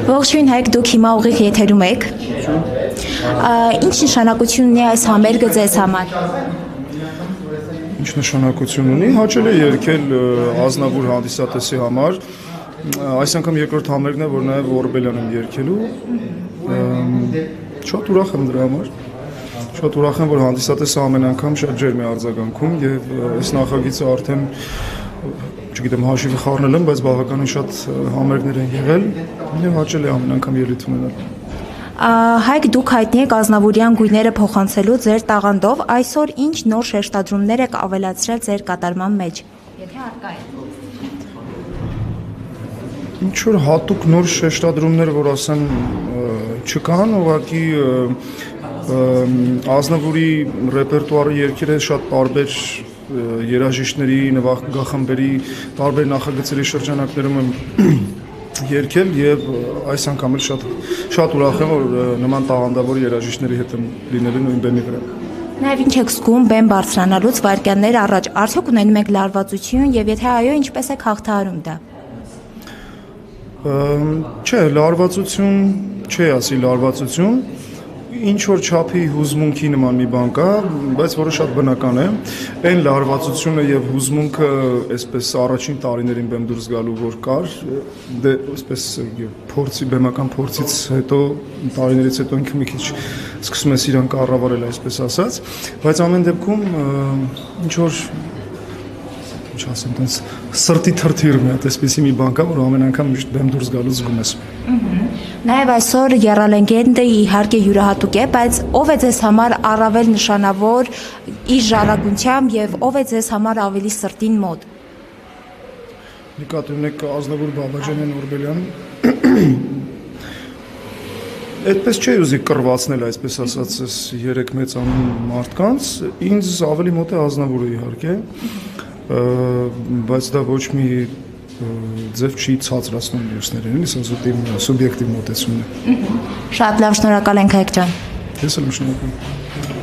Ողջույն Հայկ, դուք հիմա ուղիղ եթերում եք։ Ինչ նշանակություն ունի այս համերգը ձեզ համար։ Ինչ նշանակություն ունի, հաճելի է երգել Ազնավուր հանդիսատեսի համար։ Այս անգամ երկրորդ համերգն է, որ նաև Օրբելյան եմ երգելու։ Շատ ուրախ եմ դրա համար։ Շատ ուրախ եմ, որ հանդիսատեսը ամեն անգամ շատ ջերմ է արձագանքում եւ այս նախագիծը արդեն չգիտեմ հաշիվը խառնել եմ, բայց բավականին շատ համերգներ են եղել եւ հաճելի է ամեն անգամ ելույթ ունենալ։ Հայկ, դուք հայտնի եք ազնավուրյան գույները փոխանցելու ձեր տաղանդով, այսօր ինչ նոր շեշտադրումներ եք ավելացրել ձեր կատարման մեջ, եթե արկա է։ Ինչ որ հատուկ նոր շեշտադրումներ, որ ասեմ, չկան, ուղղակի Ազնավուրի ռեպերտուարի երգերը շատ տարբեր երաժիշտների, նվագախմբերի, տարբեր նախագծերի շրջանակներում եմ երգել եւ այս անգամ էլ շատ ուրախ եմ, որ նման տաղանդավոր երաժիշտների հետ եմ լինելու նույն բեմի վրա։ Նաեւ ինչ եք զգում բեմ բարձրանալուց վայրկյաններ առաջ, արդյոք ունենում եք լարվածություն եւ եթե այո, ինչպես եք հաղթահարում դա։ Չէ, լարվածություն, չի ասի լարվածություն, ինչ որ չափի հուզմունքի նման մի բան կա, բայց որը շատ բնական է։ Այն լարվածությունը եւ հուզմունքը, այսպես առաջին տարիներին բեմ դուրս գալու որ կար, դե այսպես փորձի բեմական փորձից հետո տարիներից հետո ինքը մի քիչ սկսում ես իրան կառավարել, այսպես ասած, բայց ամեն դեպքում ինչ որ ինչ ասեմ, տենց սրտի թրթիրում է, այսպեսի մի բան կա, որ ամեն անգամ միշտ բեմ դուրս գալուց զգում ես։ Նաև այսօր եռալեգենդը իհարկե յուրահատուկ է, բայց ով է ձեզ համար առավել նշանավոր իր ժառանգությամբ եւ ով է ձեզ համար ավելի սրտին մոտ։ Նկատի ունեք Ազնավուր Բաբաջանյան Օրբելյան։ Այդպես չի ուզի կռվածնել, այսպես ասած, այս երեք մեծանուն մարդկանց, ինձ ավելի մոտ է Ազնավուրը իհարկե, բայց դա ոչ մի ձև չի ցածրացնում մյուսներին, իսկ իմ սուբյեկտիվ մոտեցումն է։ Շատ լավ, շնորհակալ ենք Հայկ ջան։ Ես էլ եմ շնորհակալ։